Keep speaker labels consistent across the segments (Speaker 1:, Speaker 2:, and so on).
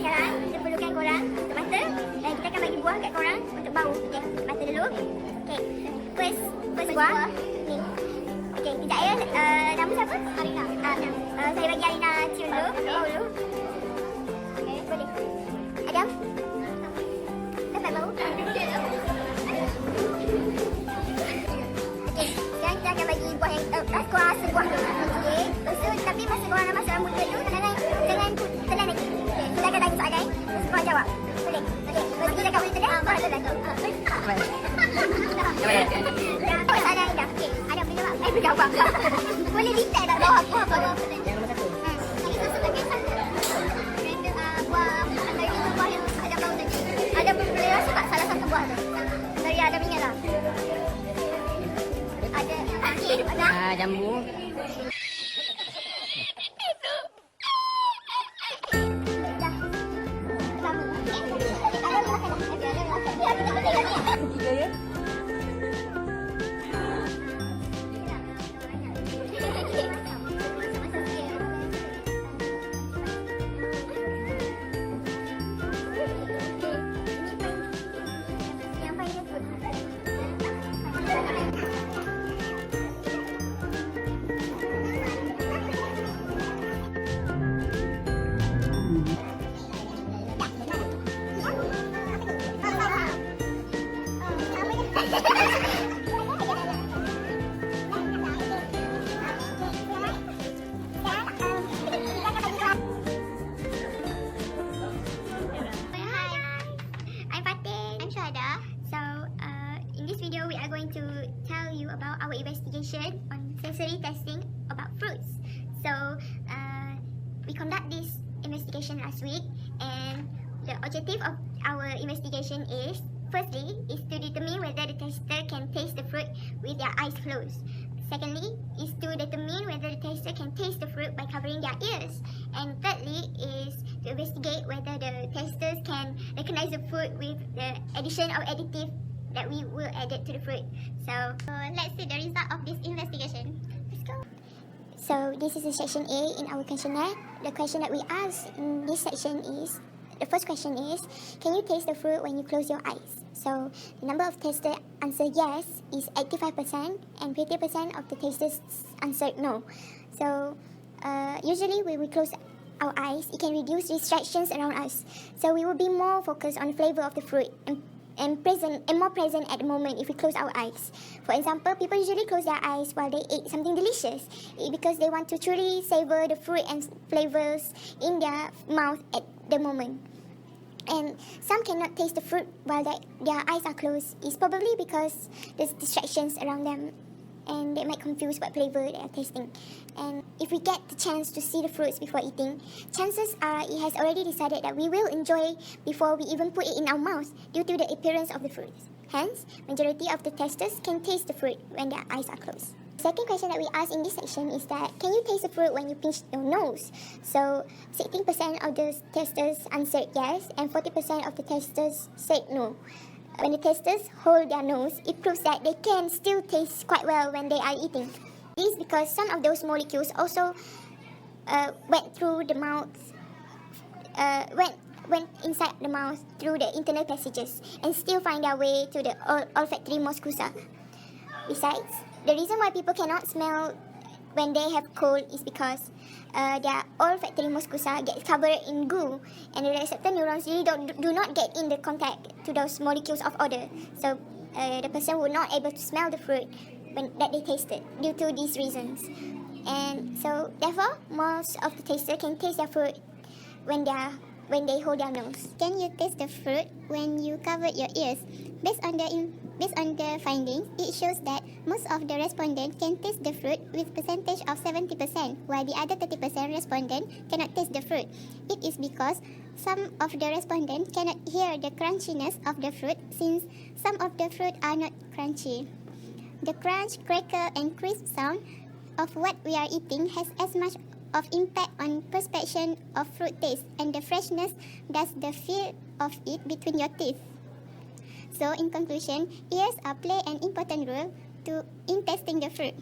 Speaker 1: sekarang kita perlukan korang untuk mata dan kita akan bagi buah kat korang untuk bau. Okey, mata dulu. Okey, first buah ni. Okey, kejap ya. Nama siapa? Arina. Saya bagi Arina cium dulu, bau dulu. Okey, boleh. Adam? Dapat bau? Okey, sekarang kita akan bagi buah yang korang rasa buah dulu. Okey, lepas tu tapi masa korang nak masuk rambutan tu, jangan telan lagi. Okey, kita akan bagi soalan, terus korang jawab. Boleh? Okey, lepas tu kita akan boleh telan, korang telan. Soalan Ida. Okey, Adam boleh jawab? Boleh jawab. Boleh detail tak bawah buah apa?
Speaker 2: Yang nombor 1.
Speaker 1: Itu sebagai satu. Buah antara lima buah yang Adam tahu tadi. Adam boleh rasa tak salah satu buah tu? Dari Adam ingat lah. Ada akhir ada.
Speaker 2: Jambu.
Speaker 1: Dah. Lama. Adam makan dah. Okey, Adam makan. Dia tak boleh lagi.
Speaker 2: 3 ya.
Speaker 1: Yang paling lembut. In this video, we are going to tell you about our investigation on sensory testing about fruits. So, we conduct this investigation last week, and the objective of our investigation is, firstly, is to determine whether the tester can taste the fruit with their eyes closed. Secondly, is to determine whether the tester can taste the fruit by covering their ears. And thirdly, is to investigate whether the testers can recognize the fruit with the addition of additive that we will add it to the fruit. So let's see the result of this investigation. Let's go. So this is the section A in our questionnaire. The question that we asked in this section is, the first question is, can you taste the fruit when you close your eyes? So the number of testers answered yes is 85% and 50% of the testers answered no. So usually when we close our eyes, it can reduce distractions around us. So we will be more focused on the flavor of the fruit and more present at the moment if we close our eyes. For example, people usually close their eyes while they eat something delicious because they want to truly savor the fruit and flavors in their mouth at the moment. And some cannot taste the fruit while their eyes are closed. It's probably because there's distractions around them and they might confuse what flavor they are tasting. And if we get the chance to see the fruits before eating, chances are it has already decided that we will enjoy before we even put it in our mouth due to the appearance of the fruits. Hence, majority of the testers can taste the fruit when their eyes are closed. Second question that we asked in this section is that, can you taste the fruit when you pinch your nose? So, 16% of the testers answered yes and 40% of the testers said no. When the testers hold their nose, it proves that they can still taste quite well when they are eating. This is because some of those molecules also went through the mouth, went inside the mouth through the internal passages and still find their way to the olfactory mucosa. Besides, the reason why people cannot smell when they have cold is because their olfactory mucosa gets covered in goo, and the receptor neurons really do not get in the contact to those molecules of odor. So the person would not able to smell the fruit that they tasted due to these reasons. And so therefore, most of the tasters can taste their fruit when they hold their nose.
Speaker 3: Can you taste the fruit when you covered your ears? Based on the findings, it shows that most of the respondents can taste the fruit with percentage of 70%, while the other 30% respondent cannot taste the fruit. It is because some of the respondents cannot hear the crunchiness of the fruit, since some of the fruit are not crunchy. The crunch, crackle, and crisp sound of what we are eating has as much of impact on perception of fruit taste, and the freshness does the feel of it between your teeth. So, in conclusion, ears play an important role in tasting the fruit.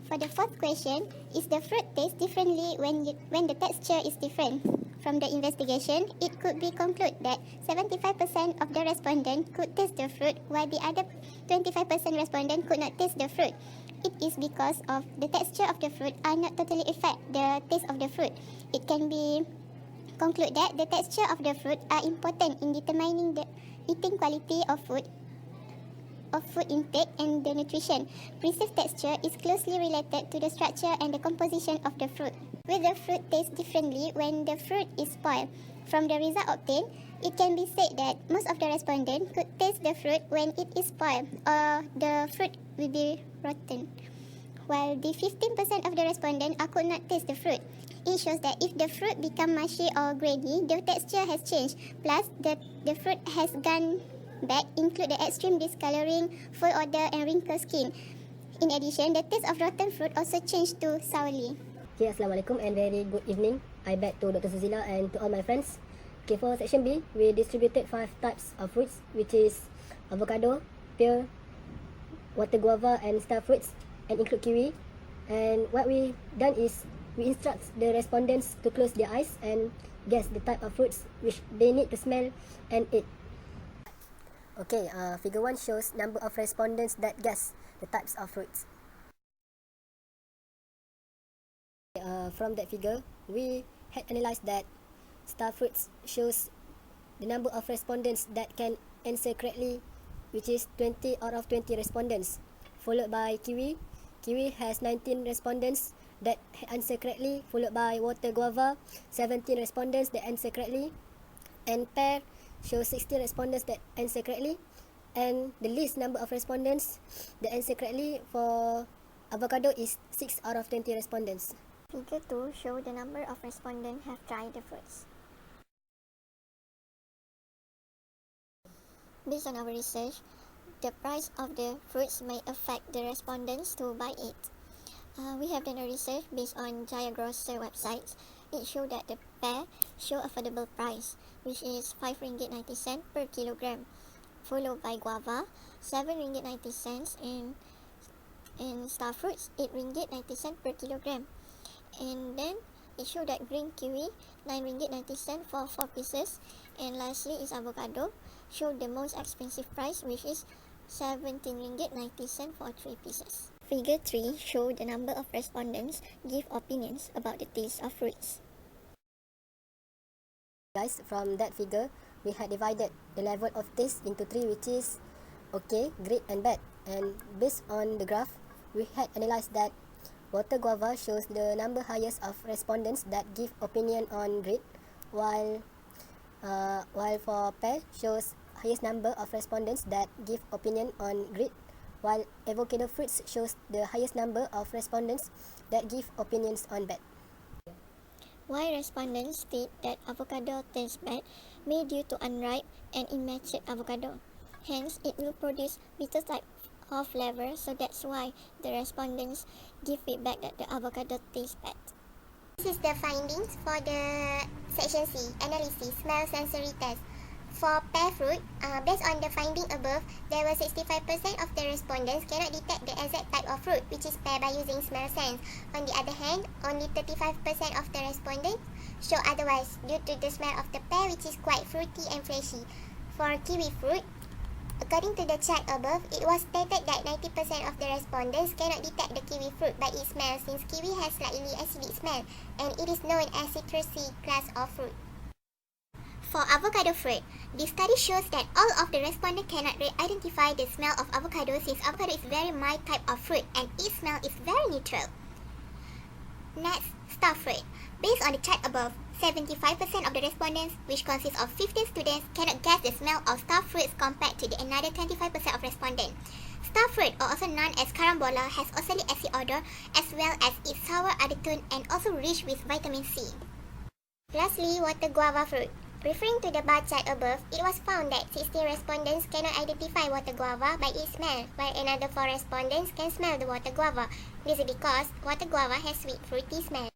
Speaker 3: For the fourth question, is the fruit taste differently when the texture is different? from the investigation, it could be concluded that 75% of the respondents could taste the fruit, while the other 25% respondents could not taste the fruit. It is because of the texture of the fruit are not totally affect the taste of the fruit. It can be concluded that the texture of the fruit are important in determining the eating quality of food intake and the nutrition. Perceived texture is closely related to the structure and the composition of the fruit. Will the fruit taste differently when the fruit is spoiled? From the result obtained, it can be said that most of the respondents could taste the fruit when it is spoiled or the fruit will be rotten, while the 15% of the respondents could not taste the fruit. It shows that if the fruit become mushy or grainy, the texture has changed. Plus, the fruit has gone back, include the extreme discoloring, full odor, and wrinkled skin. In addition, the taste of rotten fruit also changed to sourly.
Speaker 2: Okay, Assalamualaikum and very good evening. I back to Dr. Suzila and to all my friends. Okay, for section B, we distributed 5 types of fruits, which is avocado, pear, water guava, and star fruits, and include kiwi. And what we done is we instruct the respondents to close their eyes and guess the type of fruits which they need to smell and eat. Okay, figure 1 shows number of respondents that guess the types of fruits. From that figure, we had analyzed that star fruits shows the number of respondents that can answer correctly, which is 20 out of 20 respondents, followed by kiwi. Kiwi has 19 respondents that answer correctly, followed by water guava, 17 respondents that answer correctly, and pear shows 60 respondents that answer correctly, and the least number of respondents that answer correctly for avocado is 6 out of 20 respondents.
Speaker 3: Figure 2 show the number of respondents have tried the fruits. Based on our research, the price of the fruits may affect the respondents to buy it. We have done a research based on Jaya Grocer websites. It showed that the pear show affordable price, which is RM5.90 per kilogram, followed by guava, RM7.90, and star fruits, RM8.90 per kilogram. And then it showed that green kiwi, RM9.90 for 4 pieces. And lastly is avocado, showed the most expensive price, which is RM17.90 for 3 pieces. Figure 3 showed the number of respondents give opinions about the taste of fruits.
Speaker 2: Guys, from that figure, we had divided the level of taste into 3, which is okay, great, and bad. And based on the graph, we had analyzed that water guava shows the number highest of respondents that give opinion on great, while for pear shows highest number of respondents that give opinion on great, while avocado fruits shows the highest number of respondents that give opinions on bad.
Speaker 3: Why respondents state that avocado tastes bad may due to unripe and immature avocado. Hence, it will produce bitter type of flavor, so that's why the respondents give feedback that the avocado tastes bad. This is the findings for the section C, analysis, smell sensory test. For pear fruit, based on the finding above, there were 65% of the respondents cannot detect the exact type of fruit, which is pear, by using smell sense. On the other hand, only 35% of the respondents show otherwise due to the smell of the pear, which is quite fruity and fleshy. For kiwi fruit, according to the chart above, it was stated that 90% of the respondents cannot detect the kiwi fruit by its smell, since kiwi has slightly acidic smell and it is known as citrusy class of fruit. For avocado fruit, the study shows that all of the respondents cannot identify the smell of avocado, since avocado is very mild type of fruit and its smell is very neutral. Next, star fruit. Based on the chart above, 75% of the respondents, which consists of 15 students, cannot guess the smell of star fruits compared to the another 25% of respondents. Star fruit, or also known as carambola, has oxalic acid odor as well as its sour undertone and also rich with vitamin C. Lastly, water guava fruit. Referring to the bar chart above, it was found that 16 respondents cannot identify water guava by its smell, while another 4 respondents can smell the water guava. This is because water guava has sweet, fruity smell.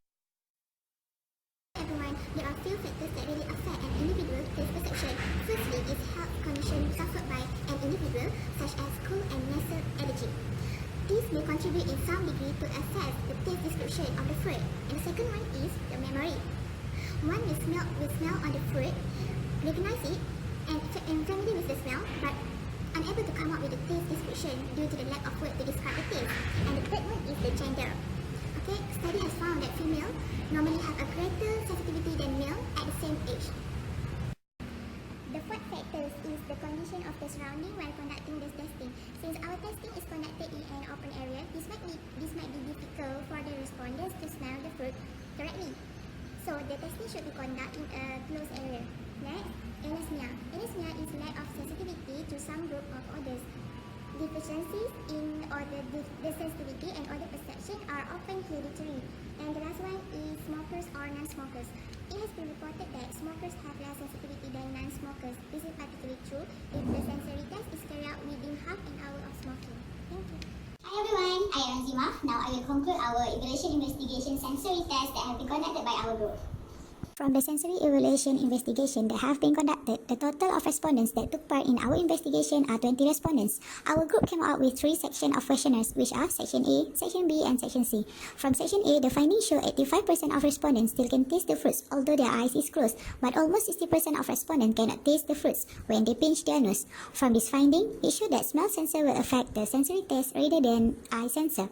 Speaker 3: Everyone, there are few factors that really affect an individual's taste perception. Firstly is health condition suffered by an individual, such as cold and nasal allergy. This may contribute in some degree to assess the taste description of the fruit. And the second one is the memory.
Speaker 1: One will smell on the fruit, recognize it, and familiar with the smell, but unable to come up with a taste description due to the lack of word to describe the taste. And the third one is the gender. Okay, study has found that female normally have a greater sensitivity than male at the same age. The fourth factor is the condition of the surrounding while conducting this testing. Since our testing is conducted in an open area, this might be difficult for the respondents to smell the fruit correctly. So the testing should be conducted in a closed area. Next, anosmia. Anosmia is lack of sensitivity to some group of odors. Deficiencies in the sensitivity and odor perception are often hereditary. And the last one is smokers or non-smokers. It has been reported that smokers have less sensitivity than non-smokers. This is particularly true if the sensory test is carried out within half an hour of smoking. Thank you.
Speaker 3: Hi everyone, I am Zima. Now I will conclude our evaluation investigation sensory tests that have been conducted by our group. From the sensory evaluation investigation that have been conducted, the total of respondents that took part in our investigation are 20 respondents. Our group came out with 3 sections of questionnaires, which are Section A, Section B, and Section C. From Section A, the findings show 85% of respondents still can taste the fruits, although their eyes is closed, but almost 60% of respondents cannot taste the fruits when they pinch their nose. From this finding, it showed that smell sensor will affect the sensory taste rather than eye sensor.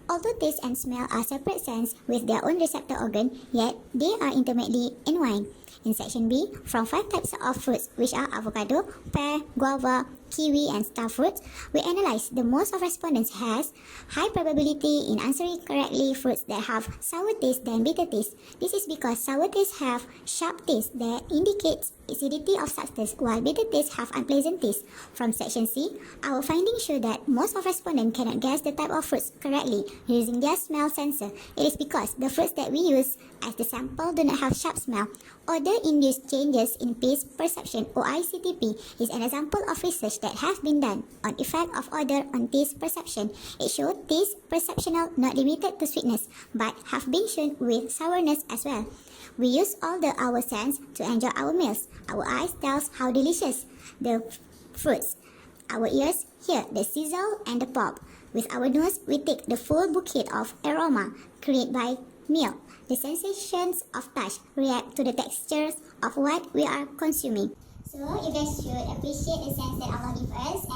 Speaker 3: Although taste and smell are separate sense with their own receptor organ, yet they are intimately entwined. In Section B, from 5 types of fruits, which are avocado, pear, guava, kiwi, and star fruits, we analyzed the most of respondents has high probability in answering correctly fruits that have sour taste than bitter taste. This is because sour taste have sharp taste that indicates acidity of substance, while bitter taste have unpleasant taste. From Section C, our findings show that most of respondents cannot guess the type of fruits correctly using their smell sensor. It is because the fruits that we use as the sample do not have sharp smell. Odor-induced changes in taste perception, or ICTP, is an example of research that has been done on effect of odor on taste perception. It showed taste perceptional not limited to sweetness, but have been shown with sourness as well. We use all our sense to enjoy our meals. Our eyes tells how delicious the fruits. Our ears hear the sizzle and the pop. With our nose, we take the full bouquet of aroma created by meal. The sensations of touch react to the textures of what we are consuming. So, you guys should appreciate the sense that Allah gives us